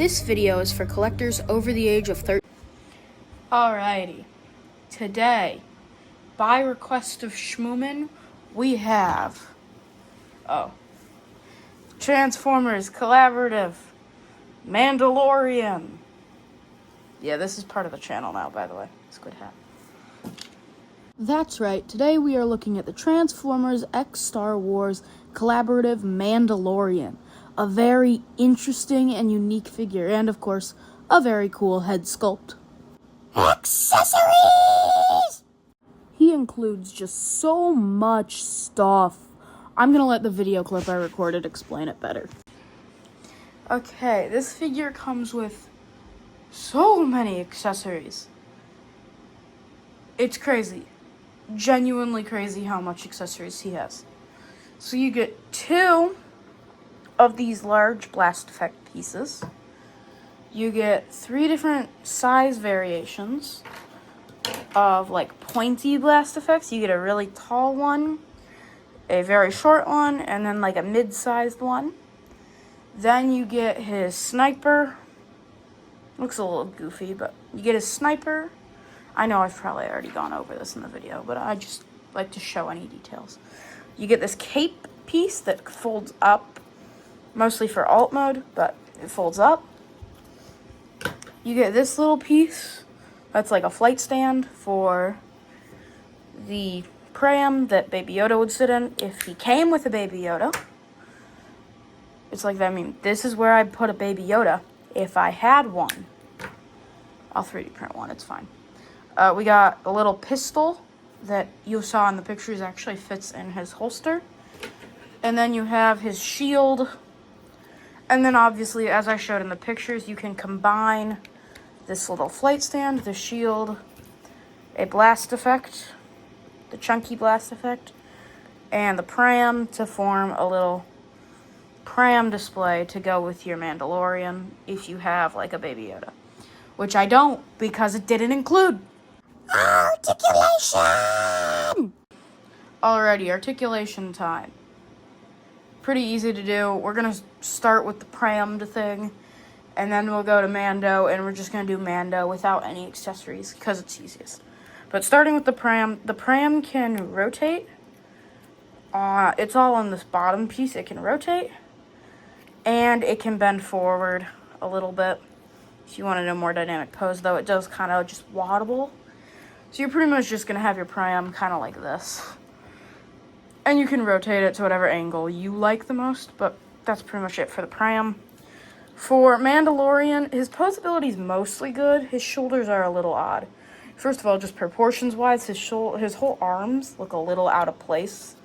This video is for collectors over the age of 13. Alrighty, today, by request of Schmoomin, we have, Transformers Collaborative, Mandolorian. Yeah, this is part of the channel now, by the way. Squid Hat. That's right, today we are looking at the Transformers X Star Wars Collaborative Mandolorian. A very interesting and unique figure, and of course, a very cool head sculpt. Accessories! He includes just so much stuff. I'm gonna let the video clip I recorded explain it better. Okay, this figure comes with so many accessories. It's crazy. Genuinely crazy how much accessories he has. So you get 2 of these large blast effect pieces. You get 3 different size variations of like pointy blast effects. You get a really tall one, a very short one, and then like a mid-sized one. Then you get his sniper. Looks a little goofy, but you get his sniper. I know I've probably already gone over this in the video, but I just like to show any details. You get this cape piece that folds up, mostly for alt mode, but it folds up. You get this little piece that's like a flight stand for the pram that Baby Yoda would sit in if he came with a Baby Yoda. It's like, I mean, this is where I'd put a Baby Yoda if I had one. I'll 3D print one, it's fine. We got a little pistol that you saw in the pictures actually fits in his holster. And then you have his shield. And then obviously, as I showed in the pictures, you can combine this little flight stand, the shield, a blast effect, the chunky blast effect, and the pram to form a little pram display to go with your Mandalorian if you have like a Baby Yoda. Which I don't, because it didn't include articulation! Alrighty, articulation time. Pretty easy to do. We're going to start with the prammed thing, and then we'll go to Mando, and we're just going to do Mando without any accessories, because it's easiest. But starting with the pram can rotate. It's all on this bottom piece. It can rotate, and it can bend forward a little bit. If you want to know more dynamic pose, though, it does kind of just waddle. So you're pretty much just going to have your pram kind of like this. And you can rotate it to whatever angle you like the most, but that's pretty much it for the pram. For Mandalorian, his posability is mostly good. His shoulders are a little odd. First of all, just proportions-wise, his whole arms look a little out of place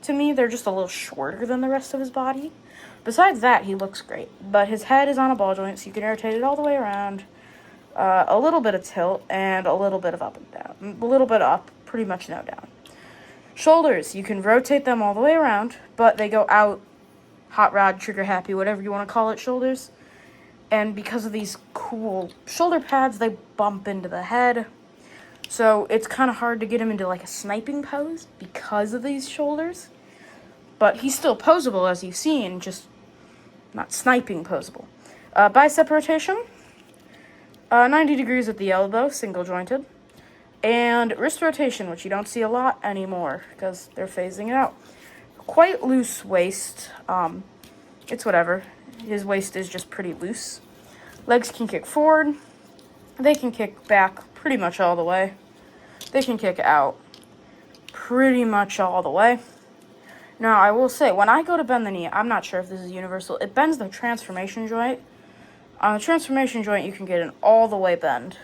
to me. They're just a little shorter than the rest of his body. Besides that, he looks great. But his head is on a ball joint, so you can rotate it all the way around. A little bit of tilt and a little bit of up and down. A little bit up, pretty much no down. Shoulders, you can rotate them all the way around, but they go out, hot rod, trigger happy, whatever you want to call it, shoulders. And because of these cool shoulder pads, they bump into the head. So it's kind of hard to get him into like a sniping pose because of these shoulders. But he's still poseable, as you've seen, just not sniping poseable. Bicep rotation, 90 degrees at the elbow, single jointed. And wrist rotation, which you don't see a lot anymore because they're phasing it out. Quite loose waist. It's whatever. His waist is just pretty loose. Legs can kick forward. They can kick back pretty much all the way. They can kick out pretty much all the way. Now, I will say, when I go to bend the knee, I'm not sure if this is universal. It bends the transformation joint. On the transformation joint, you can get an all-the-way bend.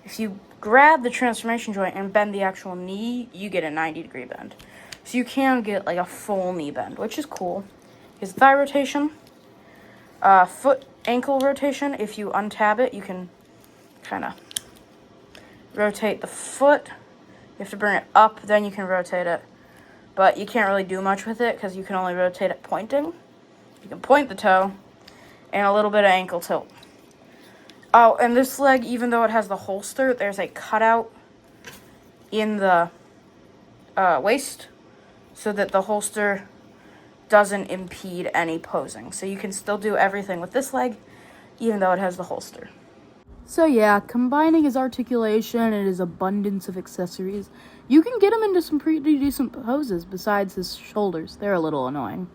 If you grab the transformation joint and bend the actual knee, you get a 90-degree bend. So you can get like a full knee bend, which is cool. His thigh rotation, foot ankle rotation. If you untab it, you can kind of rotate the foot. You have to bring it up, then you can rotate it. But you can't really do much with it because you can only rotate it pointing. You can point the toe and a little bit of ankle tilt. Oh, and this leg, even though it has the holster, there's a cutout in the waist so that the holster doesn't impede any posing. So you can still do everything with this leg even though it has the holster. So yeah, combining his articulation and his abundance of accessories, you can get him into some pretty decent poses besides his shoulders. They're a little annoying.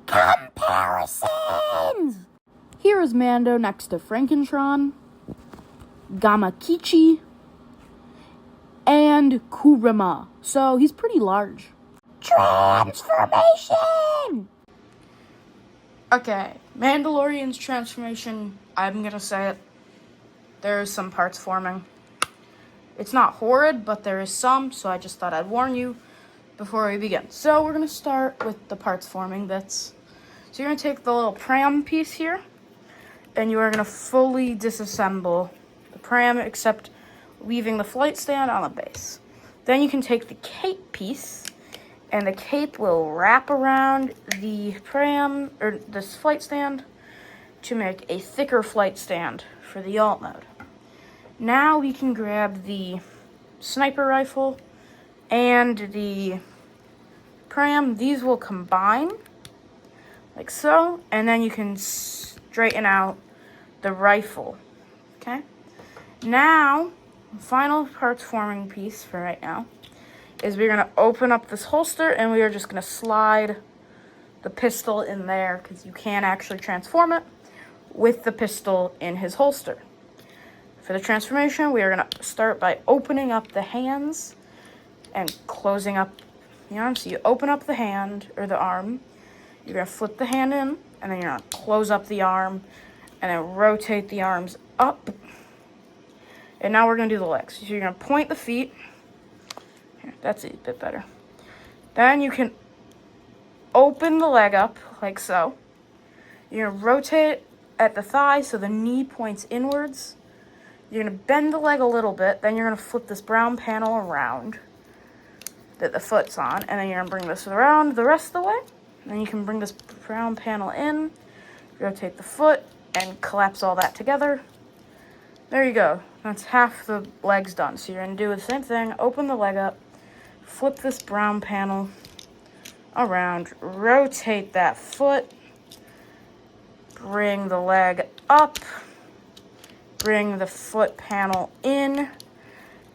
Comparisons! Here is Mando next to Frankentron, Gamakichi, and Kurama. So he's pretty large. Transformation! Okay, Mandalorian's transformation, I'm gonna say it. There's some parts forming. It's not horrid, but there is some, so I just thought I'd warn you before we begin. So we're gonna start with the parts forming bits. So you're gonna take the little pram piece here, and you are gonna fully disassemble the pram, except leaving the flight stand on the base. Then you can take the cape piece, and the cape will wrap around the pram, or this flight stand, to make a thicker flight stand for the alt mode. Now we can grab the sniper rifle and the pram. These will combine, like so, and then you can straighten out the rifle, okay? Now, final parts forming piece for right now is we're gonna open up this holster and we are just gonna slide the pistol in there because you can actually transform it with the pistol in his holster. For the transformation, we are gonna start by opening up the hands and closing up the arm. So you open up the hand or the arm, you're gonna flip the hand in, and then you're gonna close up the arm and then rotate the arms up. And now we're gonna do the legs. So you're gonna point the feet. Here, that's a bit better. Then you can open the leg up like so. You're gonna rotate at the thigh so the knee points inwards. You're gonna bend the leg a little bit, then you're gonna flip this brown panel around that the foot's on, and then you're gonna bring this around the rest of the way. Then you can bring this brown panel in, rotate the foot, and collapse all that together. There you go. That's half the legs done. So you're gonna do the same thing, open the leg up, flip this brown panel around, rotate that foot, bring the leg up, bring the foot panel in.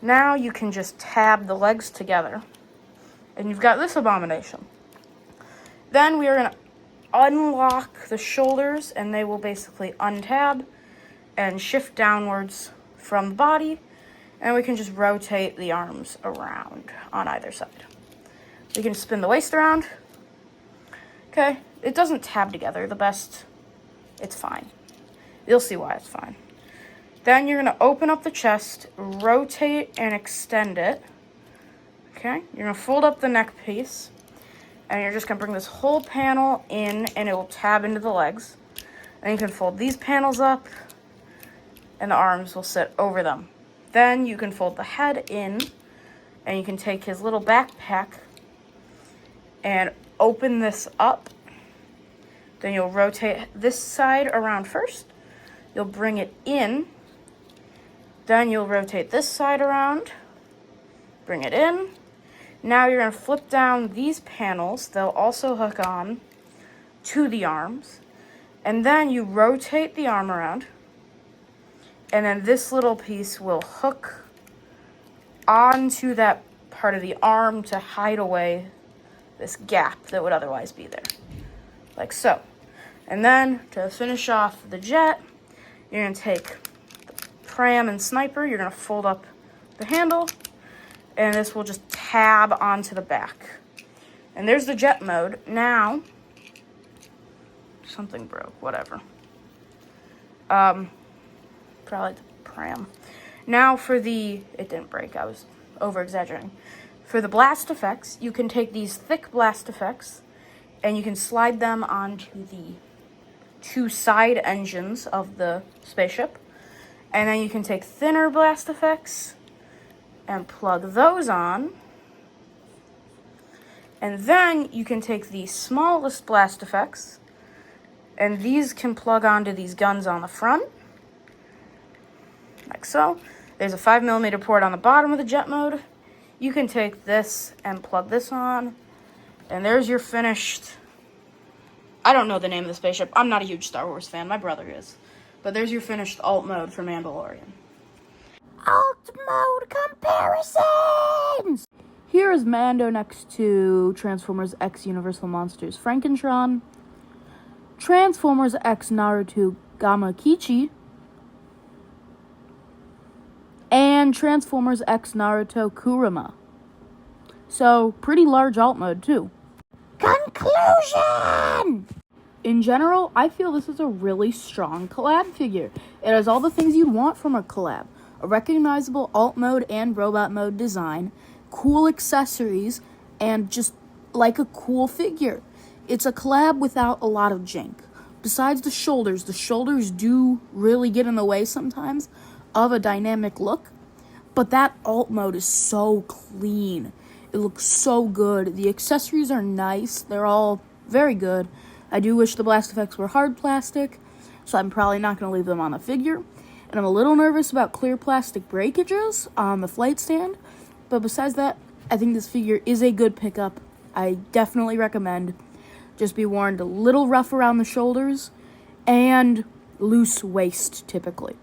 Now you can just tab the legs together, and you've got this abomination. Then we are going to unlock the shoulders, and they will basically untab and shift downwards from the body, and we can just rotate the arms around on either side. We can spin the waist around. Okay, it doesn't tab together the best. It's fine. You'll see why it's fine. Then you're going to open up the chest, rotate and extend it. Okay, you're going to fold up the neck piece, and you're just going to bring this whole panel in, and it will tab into the legs. And you can fold these panels up, and the arms will sit over them. Then you can fold the head in, and you can take his little backpack and open this up. Then you'll rotate this side around first. You'll bring it in. Then you'll rotate this side around, bring it in. Now you're going to flip down these panels. They'll also hook on to the arms. And then you rotate the arm around. And then this little piece will hook onto that part of the arm to hide away this gap that would otherwise be there. Like so. And then to finish off the jet, you're going to take pram and sniper, you're going to fold up the handle, and this will just tab onto the back. And there's the jet mode. Now, something broke, whatever. Probably the pram. Now for the, it didn't break, I was over-exaggerating. For the blast effects, you can take these thick blast effects, and you can slide them onto the two side engines of the spaceship. And then you can take thinner blast effects and plug those on. And then you can take the smallest blast effects, and these can plug onto these guns on the front, like so. There's a 5mm port on the bottom of the jet mode. You can take this and plug this on, and there's your finished, I don't know the name of the spaceship. I'm not a huge Star Wars fan. My brother is. But there's your finished alt mode for Mandalorian. Alt mode comparisons! Here is Mando next to Transformers X Universal Monsters Frankentron, Transformers X Naruto Gamakichi, and Transformers X Naruto Kurama. So, pretty large alt mode too. Conclusion! In general, I feel this is a really strong collab figure. It has all the things you'd want from a collab. A recognizable alt mode and robot mode design, cool accessories, and just like a cool figure. It's a collab without a lot of jank. Besides the shoulders do really get in the way sometimes of a dynamic look, but that alt mode is so clean. It looks so good. The accessories are nice. They're all very good. I do wish the blast effects were hard plastic, so I'm probably not going to leave them on the figure. And I'm a little nervous about clear plastic breakages on the flight stand. But besides that, I think this figure is a good pickup. I definitely recommend. Just be warned, a little rough around the shoulders and loose waist typically.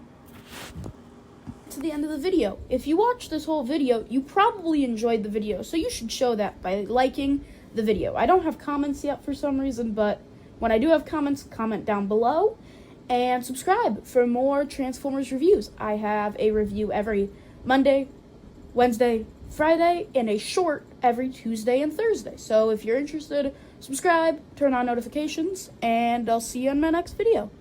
To the end of the video. If you watched this whole video, you probably enjoyed the video, so you should show that by liking the video. I don't have comments yet for some reason, but when I do have comments, comment down below and subscribe for more Transformers reviews. I have a review every Monday, Wednesday, Friday, and a short every Tuesday and Thursday. So if you're interested, subscribe, turn on notifications, and I'll see you in my next video.